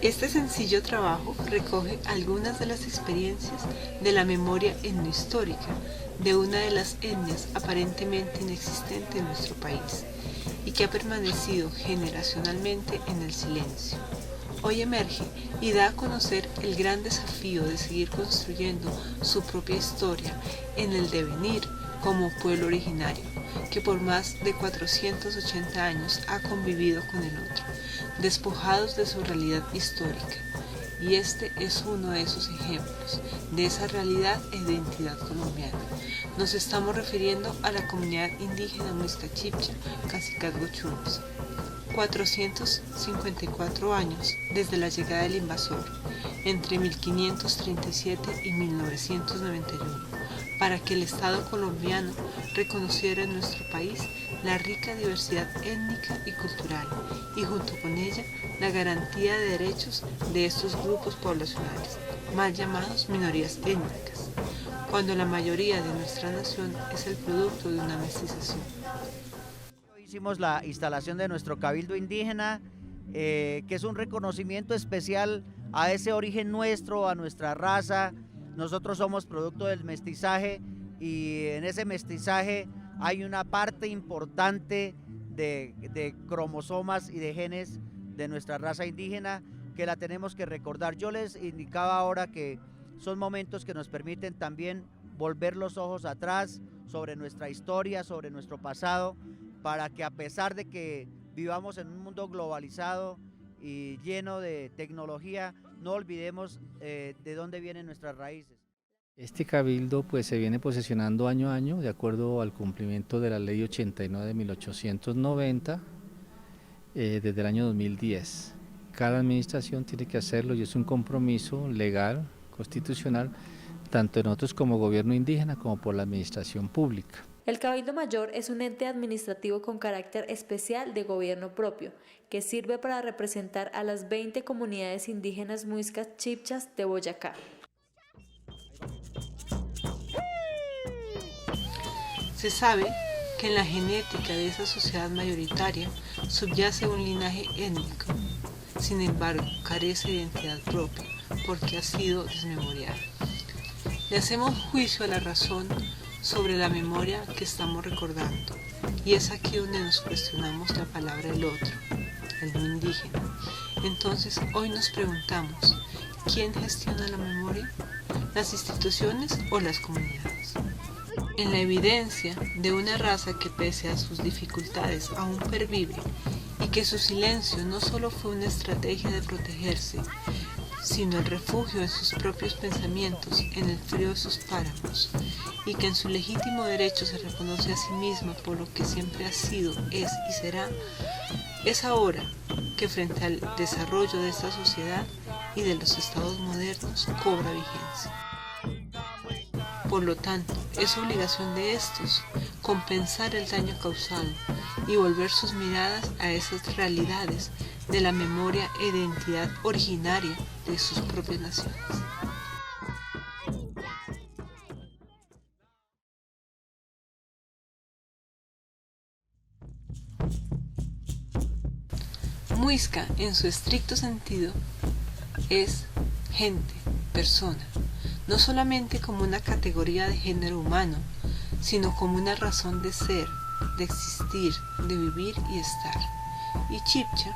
Este sencillo trabajo recoge algunas de las experiencias de la memoria etnohistórica de una de las etnias aparentemente inexistente en nuestro país y que ha permanecido generacionalmente en el silencio. Hoy emerge y da a conocer el gran desafío de seguir construyendo su propia historia en el devenir como pueblo originario, que por más de 480 años ha convivido con el otro, despojados de su realidad histórica. Y este es uno de esos ejemplos de esa realidad e identidad colombiana. Nos estamos refiriendo a la comunidad indígena Muisca Chibcha, Cacicazgo Chumbes. 454 años desde la llegada del invasor, entre 1537 y 1991, para que el Estado colombiano reconociera en nuestro país la rica diversidad étnica y cultural y junto con ella la garantía de derechos de estos grupos poblacionales, mal llamados minorías étnicas, cuando la mayoría de nuestra nación es el producto de una mestización. Hicimos la instalación de nuestro Cabildo Indígena, que es un reconocimiento especial a ese origen nuestro, a nuestra raza. Nosotros somos producto del mestizaje y en ese mestizaje hay una parte importante de cromosomas y de genes de nuestra raza indígena que la tenemos que recordar. Yo les indicaba ahora que son momentos que nos permiten también volver los ojos atrás sobre nuestra historia, sobre nuestro pasado, para que a pesar de que vivamos en un mundo globalizado y lleno de tecnología, no olvidemos de dónde vienen nuestras raíces. Este cabildo pues se viene posesionando año a año de acuerdo al cumplimiento de la ley 89 de 1890 desde el año 2010. Cada administración tiene que hacerlo y es un compromiso legal, constitucional, tanto de nosotros como gobierno indígena como por la administración pública. El Cabildo Mayor es un ente administrativo con carácter especial de gobierno propio, que sirve para representar a las 20 comunidades indígenas muiscas chibchas de Boyacá. Se sabe que en la genética de esa sociedad mayoritaria subyace un linaje étnico, sin embargo carece de identidad propia porque ha sido desmemoriada. Le hacemos juicio a la razón sobre la memoria que estamos recordando, y es aquí donde nos cuestionamos la palabra del otro, el no indígena. Entonces hoy nos preguntamos, ¿quién gestiona la memoria? ¿Las instituciones o las comunidades? En la evidencia de una raza que pese a sus dificultades aún pervive y que su silencio no solo fue una estrategia de protegerse, sino el refugio en sus propios pensamientos, en el frío de sus páramos, y que en su legítimo derecho se reconoce a sí misma por lo que siempre ha sido, es y será, es ahora que frente al desarrollo de esta sociedad y de los estados modernos cobra vigencia. Por lo tanto, es obligación de estos compensar el daño causado y volver sus miradas a esas realidades de la memoria e identidad originaria de sus propias naciones. Muisca, en su estricto sentido, es gente, persona, no solamente como una categoría de género humano, sino como una razón de ser, de existir, de vivir y estar. Y Chibcha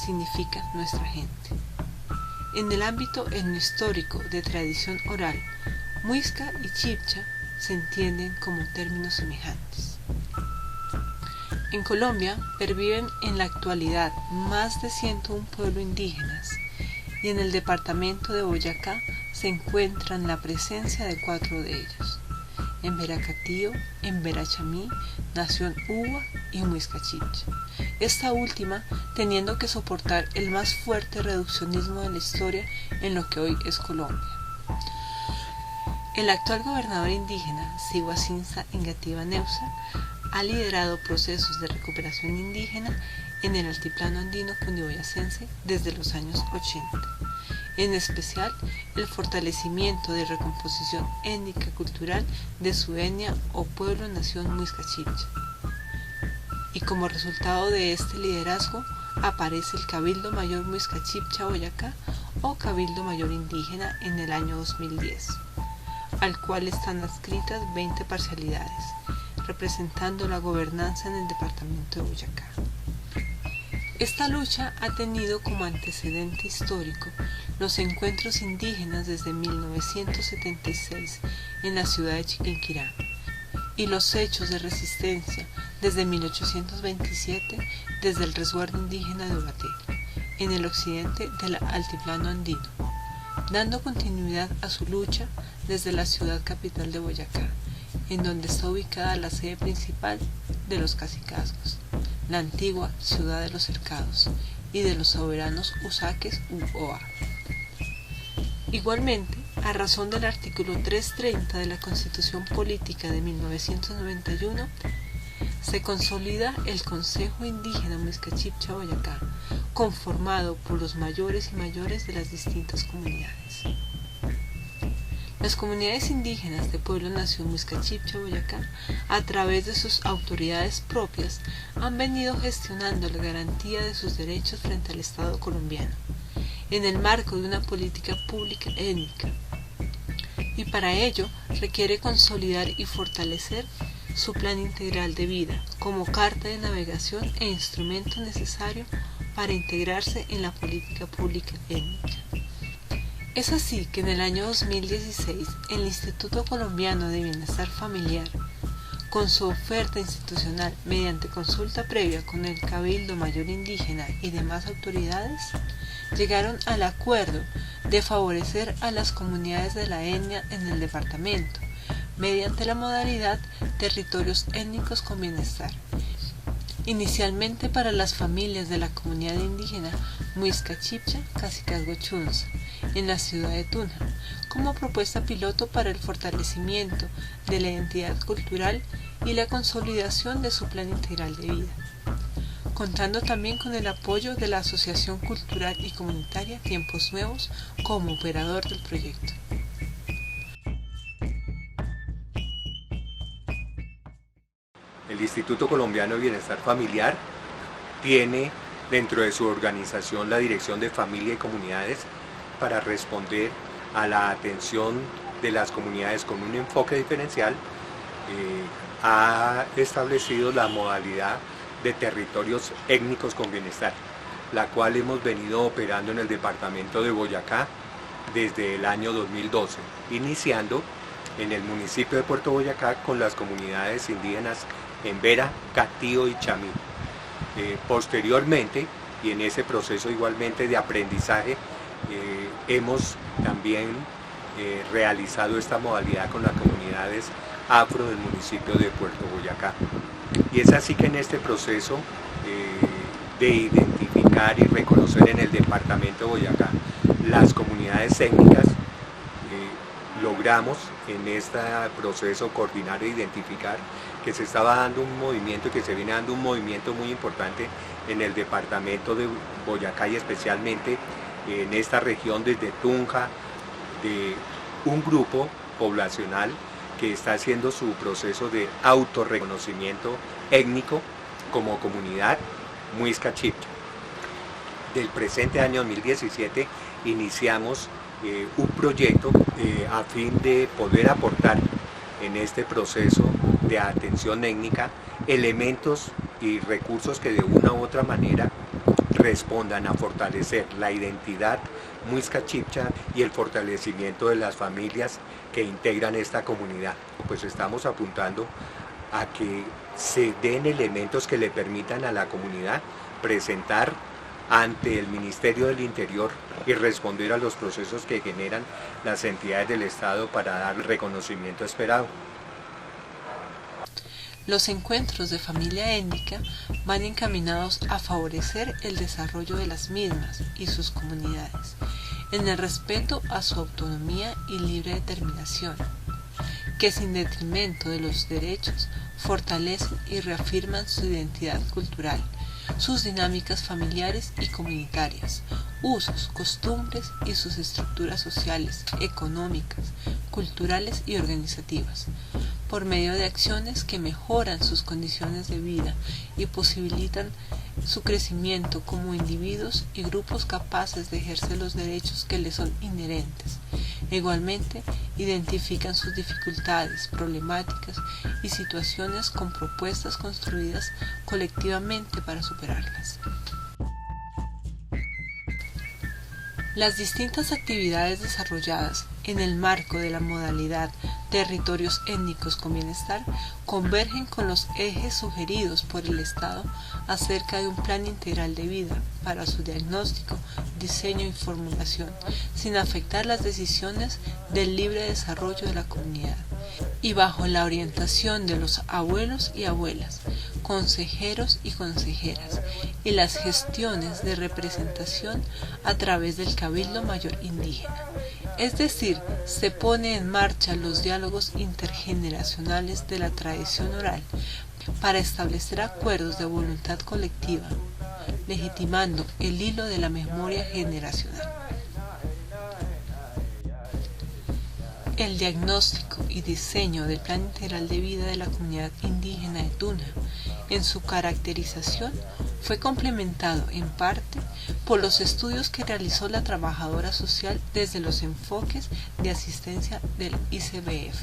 significa nuestra gente. En el ámbito etnohistórico de tradición oral, Muisca y Chibcha se entienden como términos semejantes. En Colombia perviven en la actualidad más de 101 pueblos indígenas y en el departamento de Boyacá se encuentran la presencia de 4 de ellos, en Veracatío, en Verachamí, Nación Uwa y Muisca Chibcha, esta última teniendo que soportar el más fuerte reduccionismo de la historia en lo que hoy es Colombia. El actual gobernador indígena, Sigua-Sinza Engativá Neusa, ha liderado procesos de recuperación indígena en el altiplano andino cundiboyacense desde los años 80, en especial el fortalecimiento de recomposición étnica cultural de su etnia o pueblo nación Muisca Chibcha. Y como resultado de este liderazgo aparece el Cabildo Mayor Muisca Chibcha Boyacá o Cabildo Mayor Indígena en el año 2010, al cual están adscritas 20 parcialidades, representando la gobernanza en el departamento de Boyacá. Esta lucha ha tenido como antecedente histórico los encuentros indígenas desde 1976 en la ciudad de Chiquinquirá y los hechos de resistencia desde 1827 desde el resguardo indígena de Ovatel, en el occidente del altiplano andino, dando continuidad a su lucha desde la ciudad capital de Boyacá, en donde está ubicada la sede principal de los cacicazgos, la antigua ciudad de los cercados y de los soberanos usaques u oa. Igualmente, a razón del artículo 330 de la Constitución Política de 1991, se consolida el Consejo Indígena Muisca Chibcha Boyacá, conformado por los mayores y mayores de las distintas comunidades. Las comunidades indígenas de Pueblo Nación Muisca Chibcha Boyacá, a través de sus autoridades propias, han venido gestionando la garantía de sus derechos frente al Estado colombiano, en el marco de una política pública étnica, y para ello requiere consolidar y fortalecer su plan integral de vida como carta de navegación e instrumento necesario para integrarse en la política pública étnica. Es así que en el año 2016 el Instituto Colombiano de Bienestar Familiar, con su oferta institucional mediante consulta previa con el Cabildo Mayor Indígena y demás autoridades, llegaron al acuerdo de favorecer a las comunidades de la etnia en el departamento, mediante la modalidad Territorios Étnicos con Bienestar, inicialmente para las familias de la comunidad indígena Muisca Chibcha Cacicazgo Chunza, en la ciudad de Tunja, como propuesta piloto para el fortalecimiento de la identidad cultural y la consolidación de su plan integral de vida, contando también con el apoyo de la Asociación Cultural y Comunitaria Tiempos Nuevos como operador del proyecto. El Instituto Colombiano de Bienestar Familiar tiene dentro de su organización la Dirección de Familia y Comunidades para responder a la atención de las comunidades con un enfoque diferencial. Ha establecido la modalidad de Territorios Étnicos con Bienestar, la cual hemos venido operando en el departamento de Boyacá desde el año 2012, iniciando en el municipio de Puerto Boyacá con las comunidades indígenas Embera, Catío y Chamí. Posteriormente, y en ese proceso igualmente de aprendizaje, hemos también realizado esta modalidad con las comunidades afro del municipio de Puerto Boyacá. Y es así que en este proceso de identificar y reconocer en el departamento de Boyacá las comunidades étnicas, logramos en este proceso coordinar e identificar que se estaba dando un movimiento y que se viene dando un movimiento muy importante en el departamento de Boyacá y especialmente en esta región desde Tunja, de un grupo poblacional que está haciendo su proceso de autorreconocimiento étnico como comunidad Muisca Chibcha. Del presente año 2017 iniciamos un proyecto a fin de poder aportar en este proceso de atención étnica elementos y recursos que de una u otra manera respondan a fortalecer la identidad Muisca Chibcha y el fortalecimiento de las familias que integran esta comunidad. Pues estamos apuntando a que se den elementos que le permitan a la comunidad presentar ante el Ministerio del Interior y responder a los procesos que generan las entidades del Estado para dar el reconocimiento esperado. Los encuentros de familia étnica van encaminados a favorecer el desarrollo de las mismas y sus comunidades, en el respeto a su autonomía y libre determinación, que sin detrimento de los derechos fortalecen y reafirman su identidad cultural, sus dinámicas familiares y comunitarias, usos, costumbres y sus estructuras sociales, económicas, culturales y organizativas, por medio de acciones que mejoran sus condiciones de vida y posibilitan su crecimiento como individuos y grupos capaces de ejercer los derechos que les son inherentes. Igualmente, identifican sus dificultades, problemáticas y situaciones con propuestas construidas colectivamente para superarlas. Las distintas actividades desarrolladas en el marco de la modalidad Territorios Étnicos con Bienestar convergen con los ejes sugeridos por el Estado acerca de un plan integral de vida para su diagnóstico, diseño y formulación, sin afectar las decisiones del libre desarrollo de la comunidad, y bajo la orientación de los abuelos y abuelas, consejeros y consejeras, y las gestiones de representación a través del Cabildo Mayor Indígena. Es decir, se pone en marcha los diálogos intergeneracionales de la tradición oral para establecer acuerdos de voluntad colectiva, legitimando el hilo de la memoria generacional. El diagnóstico y diseño del Plan Integral de Vida de la Comunidad Indígena de Tuna, en su caracterización, fue complementado en parte por los estudios que realizó la trabajadora social desde los enfoques de asistencia del ICBF.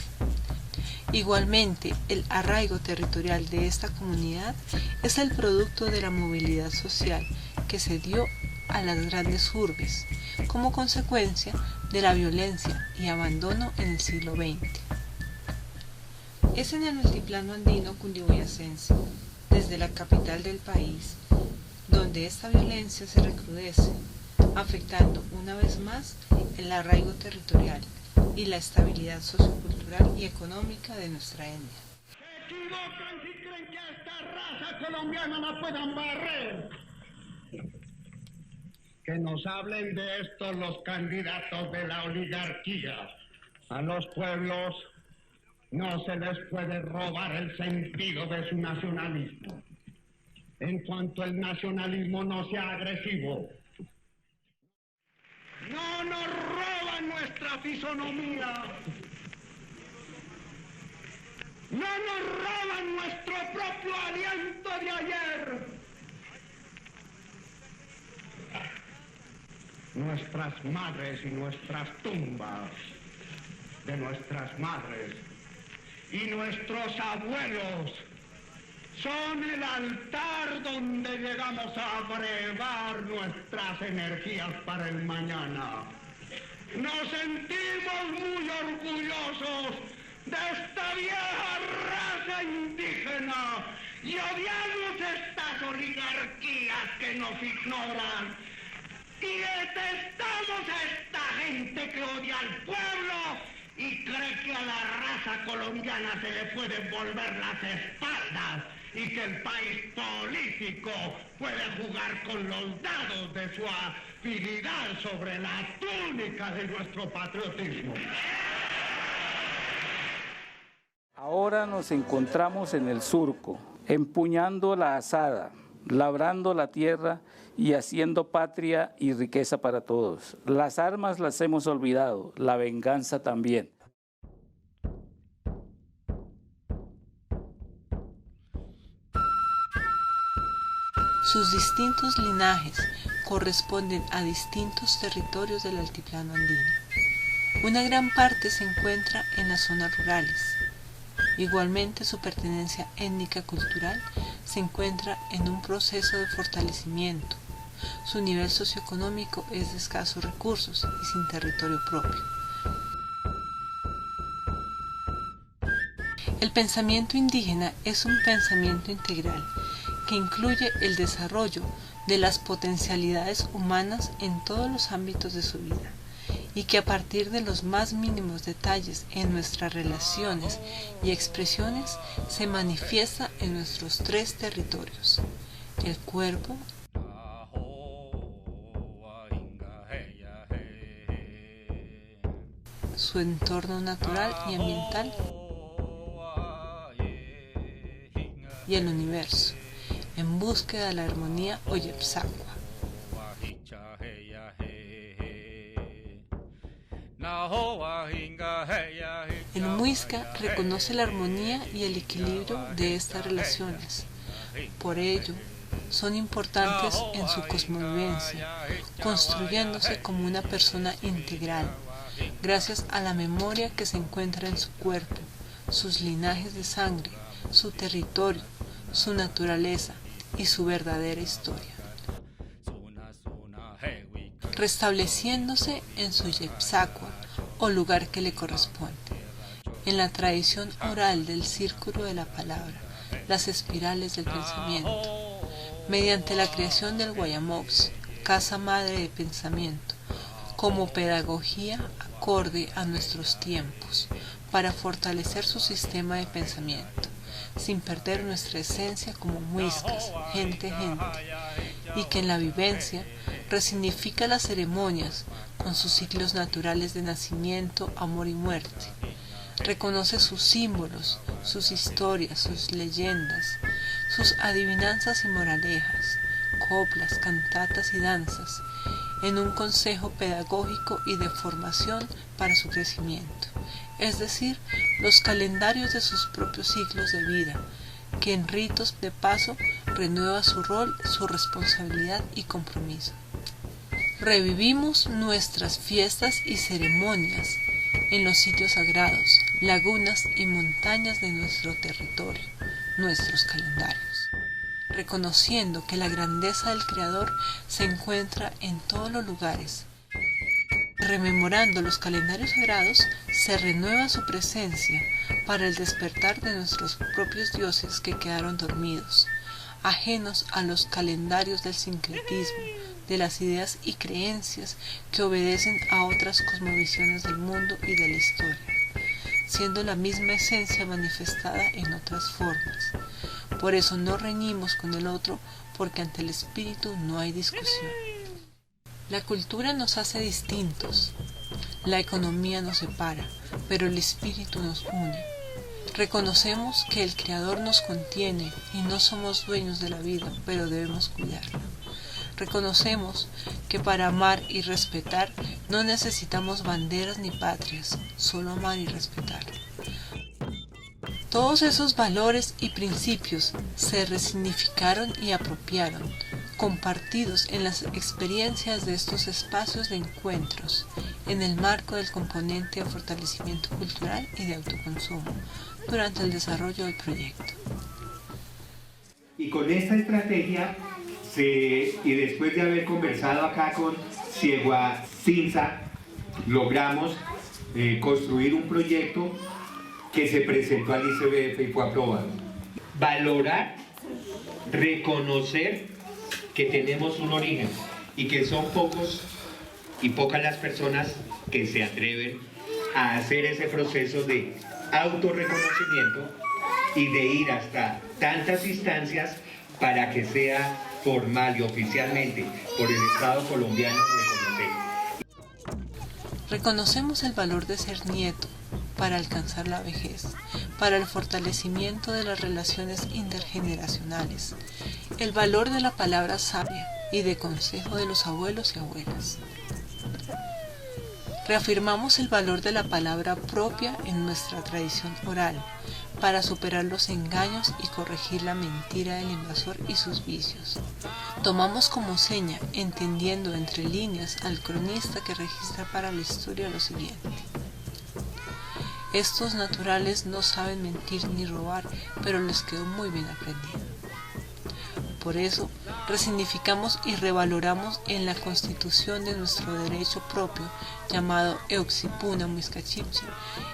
Igualmente, el arraigo territorial de esta comunidad es el producto de la movilidad social que se dio a las grandes urbes, como consecuencia de la violencia y abandono en el siglo XX. Es en el altiplano andino cundiboyacense, desde la capital del país, donde esta violencia se recrudece, afectando una vez más el arraigo territorial y la estabilidad sociocultural y económica de nuestra etnia. Se equivocan si creen que a esta raza colombiana la puedan barrer. Que nos hablen de esto los candidatos de la oligarquía. A los pueblos no se les puede robar el sentido de su nacionalismo. En cuanto el nacionalismo no sea agresivo, no nos roban nuestra fisonomía, no nos roban nuestro propio aliento de ayer. Nuestras madres y nuestras tumbas de nuestras madres y nuestros abuelos son el altar donde llegamos a brevar nuestras energías para el mañana. Nos sentimos muy orgullosos de esta vieja raza indígena y odiamos estas oligarquías que nos ignoran. Y detestamos a esta gente que odia al pueblo y cree que a la raza colombiana se le pueden volver las espaldas y que el país político puede jugar con los dados de su habilidad sobre la túnica de nuestro patriotismo. Ahora nos encontramos en el surco, empuñando la azada, labrando la tierra y haciendo patria y riqueza para todos. Las armas las hemos olvidado, la venganza también. Sus distintos linajes corresponden a distintos territorios del altiplano andino. Una gran parte se encuentra en las zonas rurales. Igualmente, su pertenencia étnica cultural se encuentra en un proceso de fortalecimiento. Su nivel socioeconómico es de escasos recursos y sin territorio propio. El pensamiento indígena es un pensamiento integral que incluye el desarrollo de las potencialidades humanas en todos los ámbitos de su vida y que a partir de los más mínimos detalles en nuestras relaciones y expresiones se manifiesta en nuestros tres territorios: el cuerpo, su entorno natural y ambiental y el universo, en búsqueda de la armonía Oyepsacua. El Muisca reconoce la armonía y el equilibrio de estas relaciones. Por ello, son importantes en su cosmovivencia, construyéndose como una persona integral, gracias a la memoria que se encuentra en su cuerpo, sus linajes de sangre, su territorio, su naturaleza y su verdadera historia, restableciéndose en su Yepsacua o lugar que le corresponde. En la tradición oral del círculo de la palabra, las espirales del pensamiento, mediante la creación del Guayamox, casa madre de pensamiento, como pedagogía acorde a nuestros tiempos, para fortalecer su sistema de pensamiento, sin perder nuestra esencia como muiscas, gente, y que en la vivencia resignifica las ceremonias con sus ciclos naturales de nacimiento, amor y muerte. Reconoce sus símbolos, sus historias, sus leyendas, sus adivinanzas y moralejas, coplas, cantatas y danzas, en un consejo pedagógico y de formación para su crecimiento, es decir, los calendarios de sus propios ciclos de vida, que en ritos de paso renueva su rol, su responsabilidad y compromiso. Revivimos nuestras fiestas y ceremonias en los sitios sagrados, lagunas y montañas de nuestro territorio, nuestros calendarios, reconociendo que la grandeza del Creador se encuentra en todos los lugares. Rememorando los calendarios sagrados, se renueva su presencia para el despertar de nuestros propios dioses que quedaron dormidos, ajenos a los calendarios del sincretismo, de las ideas y creencias que obedecen a otras cosmovisiones del mundo y de la historia, siendo la misma esencia manifestada en otras formas. Por eso no reñimos con el otro, porque ante el espíritu no hay discusión. La cultura nos hace distintos, la economía nos separa, pero el espíritu nos une. Reconocemos que el Creador nos contiene y no somos dueños de la vida, pero debemos cuidarla. Reconocemos que para amar y respetar no necesitamos banderas ni patrias, solo amar y respetar. Todos esos valores y principios se resignificaron y apropiaron, compartidos en las experiencias de estos espacios de encuentros, en el marco del componente de fortalecimiento cultural y de autoconsumo, durante el desarrollo del proyecto. Y con esta estrategia, y después de haber conversado acá con Ciegua Cinza, logramos construir un proyecto que se presentó al ICBF y fue aprobado. Valorar, reconocer que tenemos un origen y que son pocos y pocas las personas que se atreven a hacer ese proceso de autorreconocimiento y de ir hasta tantas instancias para que sea formal y oficialmente por el Estado colombiano reconocido. Reconocemos el valor de ser nieto para alcanzar la vejez, para el fortalecimiento de las relaciones intergeneracionales, el valor de la palabra sabia y de consejo de los abuelos y abuelas. Reafirmamos el valor de la palabra propia en nuestra tradición oral, para superar los engaños y corregir la mentira del invasor y sus vicios. Tomamos como seña, entendiendo entre líneas al cronista que registra para la historia lo siguiente: estos naturales no saben mentir ni robar, pero les quedó muy bien aprendido. Por eso, resignificamos y revaloramos en la constitución de nuestro derecho propio, llamado Euxipuna Muisca Chipchi,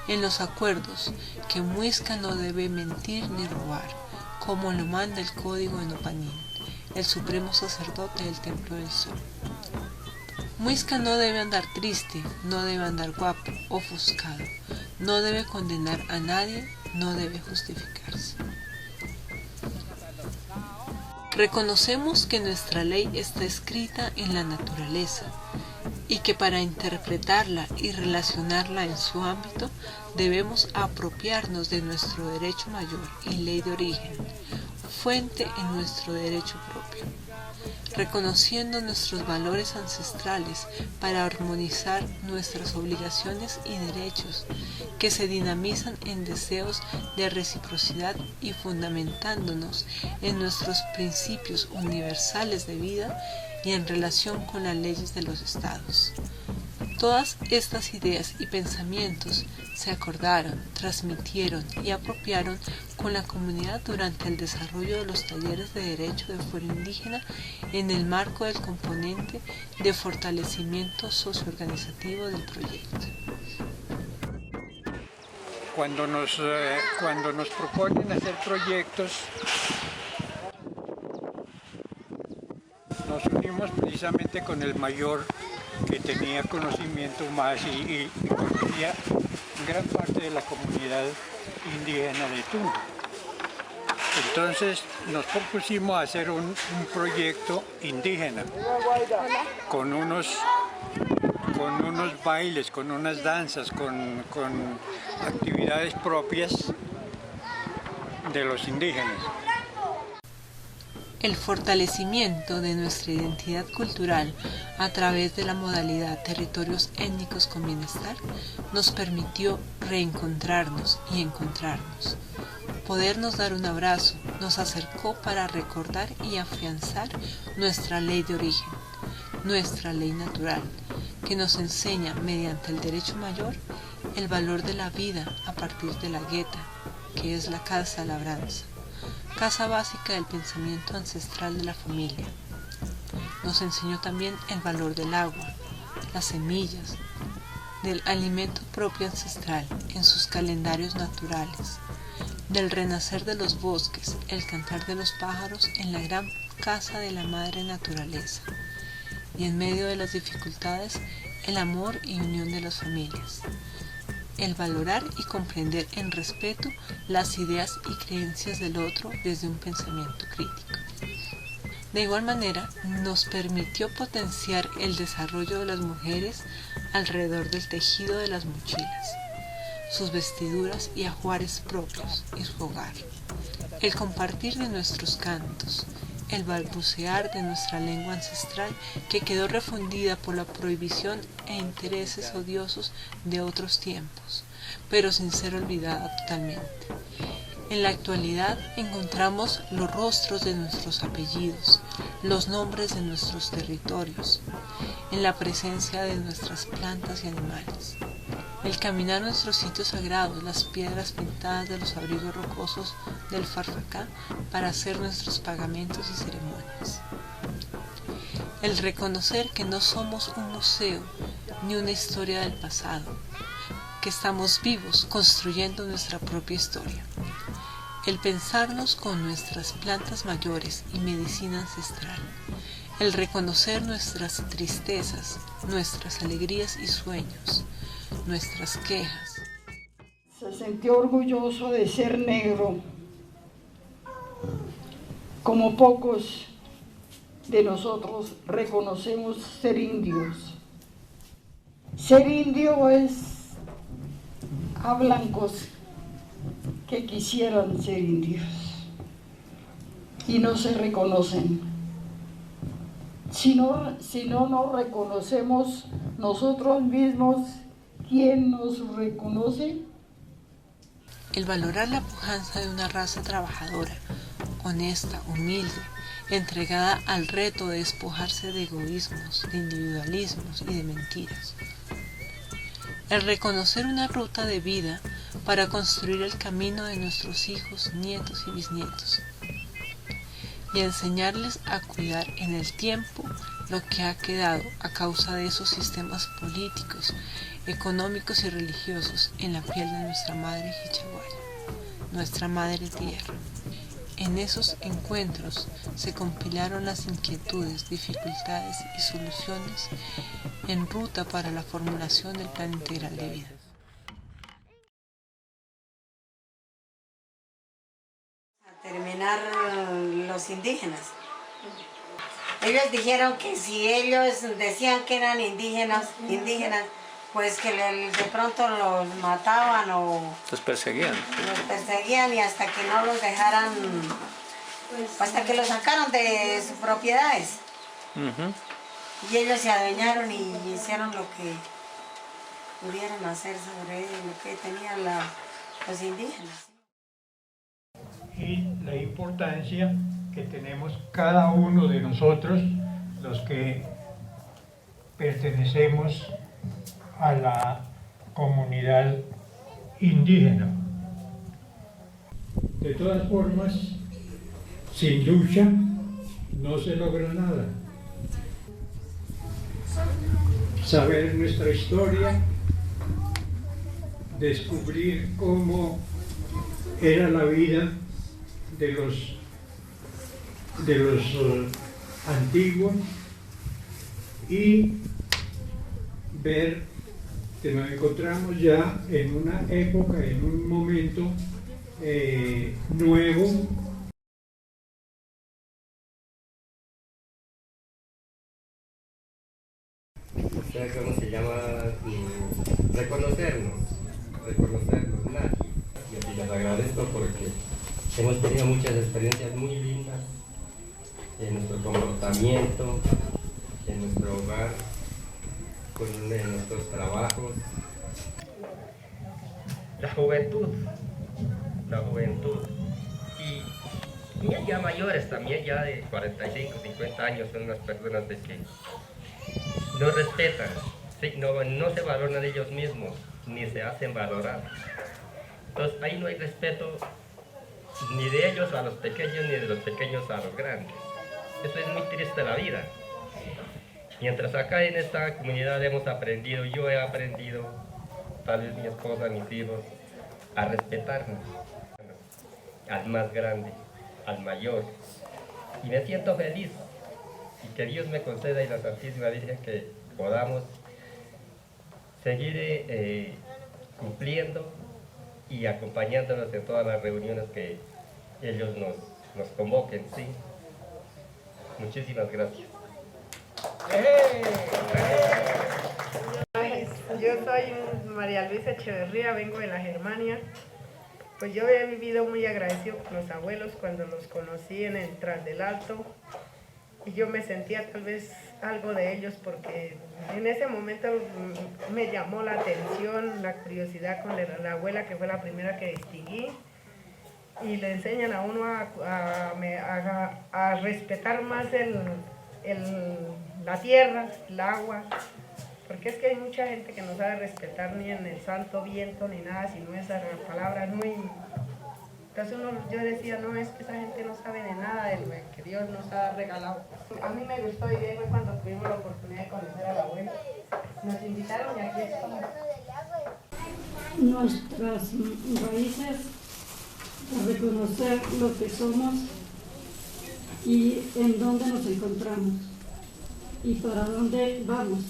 en los acuerdos, que Muisca no debe mentir ni robar, como lo manda el Código de Nopanín, el supremo sacerdote del Templo del Sol. Muisca no debe andar triste, no debe andar guapo, ofuscado, no debe condenar a nadie, no debe justificarse. Reconocemos que nuestra ley está escrita en la naturaleza y que para interpretarla y relacionarla en su ámbito debemos apropiarnos de nuestro derecho mayor y ley de origen, fuente en nuestro derecho propio, reconociendo nuestros valores ancestrales para armonizar nuestras obligaciones y derechos que se dinamizan en deseos de reciprocidad y fundamentándonos en nuestros principios universales de vida y en relación con las leyes de los estados. Todas estas ideas y pensamientos se acordaron, transmitieron y apropiaron con la comunidad durante el desarrollo de los talleres de Derecho de Fuero Indígena en el marco del componente de fortalecimiento socioorganizativo del proyecto. Cuando nos proponen hacer proyectos, nos unimos precisamente con el mayor, que tenía conocimiento más y conocía gran parte de la comunidad indígena de Tuna. Entonces nos propusimos hacer un proyecto indígena con unos bailes, con unas danzas, con actividades propias de los indígenas. El fortalecimiento de nuestra identidad cultural a través de la modalidad Territorios Étnicos con Bienestar nos permitió reencontrarnos y encontrarnos. Podernos dar un abrazo nos acercó para recordar y afianzar nuestra ley de origen, nuestra ley natural, que nos enseña mediante el derecho mayor el valor de la vida a partir de la gueta, que es la casa labranza, casa básica del pensamiento ancestral de la familia. Nos enseñó también el valor del agua, las semillas, del alimento propio ancestral en sus calendarios naturales, del renacer de los bosques, el cantar de los pájaros en la gran casa de la madre naturaleza, y en medio de las dificultades, el amor y unión de las familias. El valorar y comprender en respeto las ideas y creencias del otro desde un pensamiento crítico. De igual manera, nos permitió potenciar el desarrollo de las mujeres alrededor del tejido de las mochilas, sus vestiduras y ajuares propios y su hogar, el compartir de nuestros cantos, el balbucear de nuestra lengua ancestral que quedó refundida por la prohibición e intereses odiosos de otros tiempos, pero sin ser olvidada totalmente. En la actualidad encontramos los rostros de nuestros apellidos, los nombres de nuestros territorios, en la presencia de nuestras plantas y animales. El caminar a nuestros sitios sagrados, las piedras pintadas de los abrigos rocosos del Farfacá para hacer nuestros pagamentos y ceremonias. El reconocer que no somos un museo ni una historia del pasado, que estamos vivos construyendo nuestra propia historia. El pensarnos con nuestras plantas mayores y medicina ancestral. El reconocer nuestras tristezas, nuestras alegrías y sueños, nuestras quejas. Se sintió orgulloso de ser negro, como pocos de nosotros reconocemos ser indios. Ser indio es a blancos que quisieran ser indios y no se reconocen. Si no nos reconocemos nosotros mismos, ¿quién nos reconoce? El valorar la pujanza de una raza trabajadora, honesta, humilde, entregada al reto de despojarse de egoísmos, de individualismos y de mentiras. El reconocer una ruta de vida para construir el camino de nuestros hijos, nietos y bisnietos. Y enseñarles a cuidar en el tiempo lo que ha quedado a causa de esos sistemas políticos, económicos y religiosos en la piel de nuestra madre Jichaguaya, nuestra madre tierra. En esos encuentros se compilaron las inquietudes, dificultades y soluciones en ruta para la formulación del Plan Integral de Vida. A terminar los indígenas. Ellos dijeron que si ellos decían que eran indígenas, pues que de pronto los mataban o los perseguían y hasta que no los dejaran hasta que lo sacaron de sus propiedades. Y ellos se adueñaron y hicieron lo que pudieron hacer sobre lo que tenían los indígenas. Y la importancia que tenemos cada uno de nosotros, los que pertenecemos a la comunidad indígena. De todas formas, sin lucha no se logra nada. Saber nuestra historia, descubrir cómo era la vida de los antiguos y ver que nos encontramos ya en una época, en un momento nuevo. ¿Cómo se llama? Reconocernos más. Y les agradezco porque hemos tenido muchas experiencias muy lindas en nuestro comportamiento, en nuestro hogar, en nuestros trabajos. La juventud. Y ya mayores también, ya de 45, 50 años, son unas personas de que no respetan, ¿sí? no se valoran ellos mismos, ni se hacen valorar. Entonces ahí no hay respeto ni de ellos a los pequeños, ni de los pequeños a los grandes. Eso es muy triste la vida. Mientras acá en esta comunidad hemos aprendido, yo he aprendido, tal vez mi esposa, mis hijos, a respetarnos, al más grande, al mayor. Y me siento feliz. Y que Dios me conceda y la Santísima Virgen que podamos seguir cumpliendo y acompañándonos en todas las reuniones que ellos nos convoquen, ¿sí? Muchísimas gracias. Yo soy María Luisa Echeverría, vengo de la Germania. Pues yo he vivido muy agradecido con los abuelos cuando los conocí en el Tras del Alto. Y yo me sentía tal vez algo de ellos porque en ese momento me llamó la atención, la curiosidad con la abuela, que fue la primera que distinguí. Y le enseñan a uno a respetar más la tierra, el agua. Porque es que hay mucha gente que no sabe respetar ni en el santo viento ni nada, sino esas palabras muy... Entonces yo decía, no, es que esa gente no sabe de nada de lo que Dios nos ha regalado. A mí me gustó y fue cuando tuvimos la oportunidad de conocer a la abuela. Nos invitaron y aquí estamos. Nuestras raíces, a reconocer lo que somos y en dónde nos encontramos y para dónde vamos.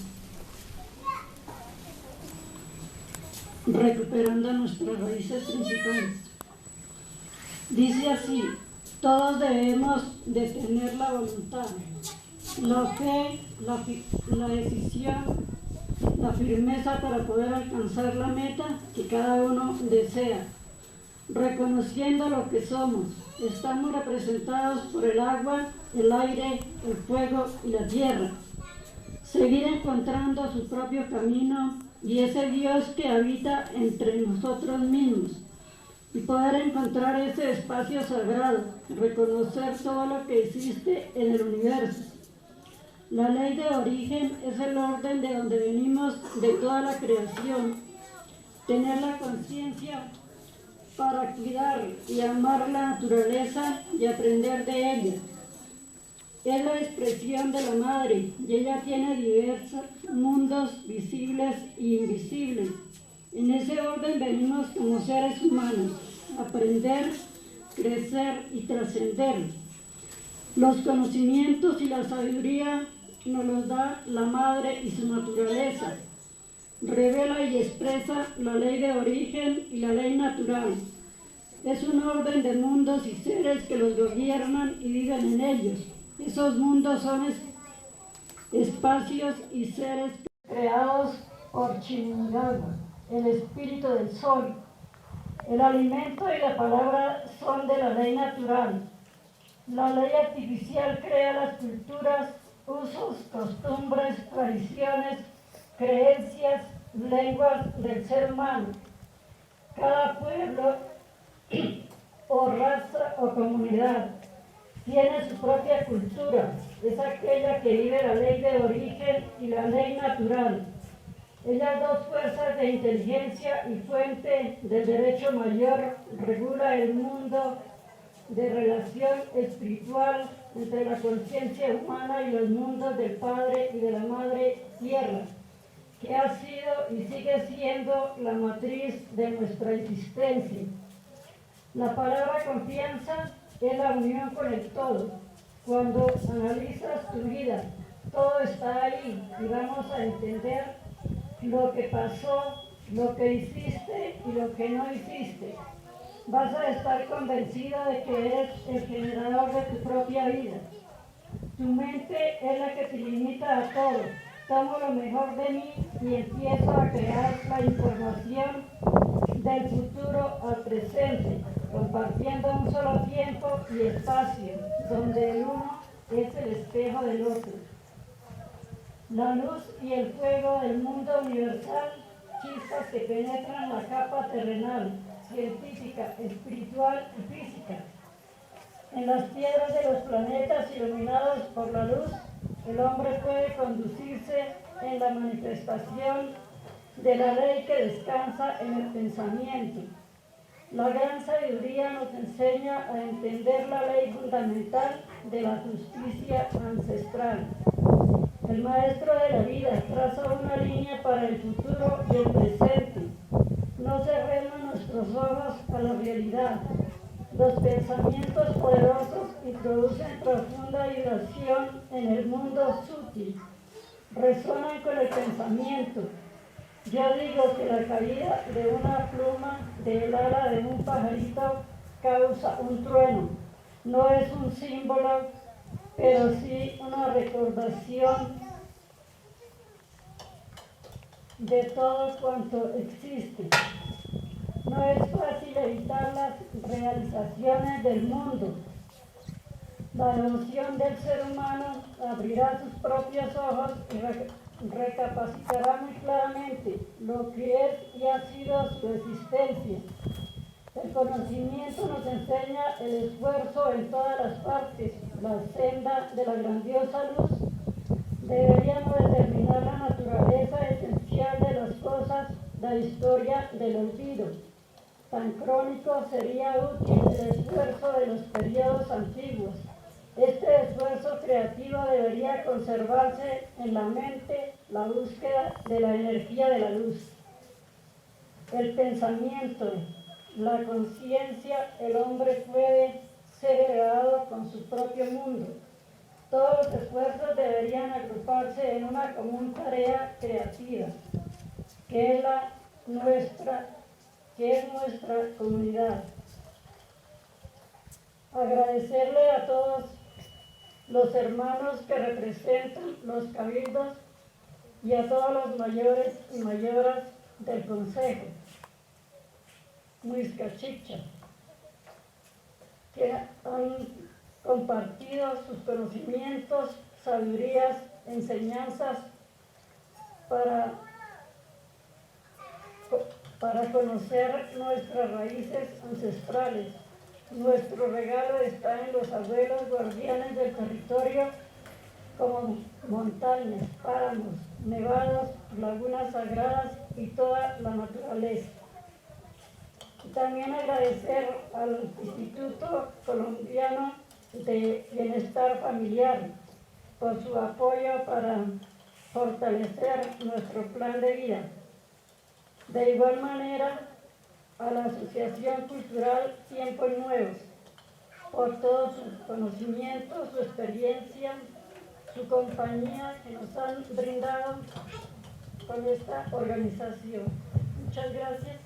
Recuperando nuestras raíces principales. Dice así: todos debemos de tener la voluntad, la fe, la decisión, la firmeza para poder alcanzar la meta que cada uno desea. Reconociendo lo que somos, estamos representados por el agua, el aire, el fuego y la tierra. Seguir encontrando su propio camino y ese Dios que habita entre nosotros mismos. Y poder encontrar ese espacio sagrado, reconocer todo lo que existe en el universo. La ley de origen es el orden de donde venimos de toda la creación. Tener la conciencia para cuidar y amar la naturaleza y aprender de ella. Es la expresión de la madre y ella tiene diversos mundos visibles e invisibles. En ese orden venimos como seres humanos, a aprender, crecer y trascender. Los conocimientos y la sabiduría nos los da la madre y su naturaleza. Revela y expresa la ley de origen y la ley natural. Es un orden de mundos y seres que los gobiernan y viven en ellos. Esos mundos son espacios y seres creados por Chimungawa, el espíritu del sol. El alimento y la palabra son de la ley natural. La ley artificial crea las culturas, usos, costumbres, tradiciones, creencias, lenguas del ser humano. Cada pueblo o raza o comunidad tiene su propia cultura. Es aquella que vive la ley de origen y la ley natural. Ellas dos fuerzas de inteligencia y fuente del derecho mayor regula el mundo de relación espiritual entre la conciencia humana y los mundos del Padre y de la Madre Tierra, que ha sido y sigue siendo la matriz de nuestra existencia. La palabra confianza es la unión con el todo. Cuando analizas tu vida, todo está ahí y vamos a entender lo que pasó, lo que hiciste y lo que no hiciste. Vas a estar convencida de que eres el generador de tu propia vida. Tu mente es la que te limita a todo. Tomo lo mejor de mí y empiezo a crear la información del futuro al presente, compartiendo un solo tiempo y espacio, donde el uno es el espejo del otro. La luz y el fuego del mundo universal, chispas que penetran la capa terrenal, científica, espiritual y física. En las piedras de los planetas iluminados por la luz, el hombre puede conducirse en la manifestación de la ley que descansa en el pensamiento. La gran sabiduría nos enseña a entender la ley fundamental de la justicia ancestral. El maestro de la vida traza una línea para el futuro y el presente. No cerremos nuestros ojos a la realidad. Los pensamientos poderosos introducen profunda vibración en el mundo sutil. Resuenan con el pensamiento. Yo digo que la caída de una pluma del ala de un pajarito causa un trueno. No es un símbolo, pero sí una recordación de todo cuanto existe. No es fácil evitar las realizaciones del mundo. La devoción del ser humano abrirá sus propios ojos y recapacitará muy claramente lo que es y ha sido su existencia. El conocimiento nos enseña el esfuerzo en todas las partes, la senda de la grandiosa luz. Deberíamos determinar la naturaleza esencial de las cosas, la historia del olvido. Tan crónico sería útil el esfuerzo de los periodos antiguos. Este esfuerzo creativo debería conservarse en la mente, la búsqueda de la energía de la luz. El pensamiento, la conciencia, el hombre puede ser elevado con su propio mundo. Todos los esfuerzos deberían agruparse en una común tarea creativa, que es nuestra comunidad. Agradecerle a todos los hermanos que representan los cabildos y a todos los mayores y mayoras del Consejo Muisca Chibcha, que han compartido sus conocimientos, sabidurías, enseñanzas para conocer nuestras raíces ancestrales. Nuestro regalo está en los abuelos guardianes del territorio, como montañas, páramos, nevados, lagunas sagradas y toda la naturaleza. Y también agradecer al Instituto Colombiano de Bienestar Familiar por su apoyo para fortalecer nuestro plan de vida. De igual manera, a la Asociación Cultural Tiempos Nuevos, por todos sus conocimientos, su experiencia, su compañía que nos han brindado con esta organización. Muchas gracias.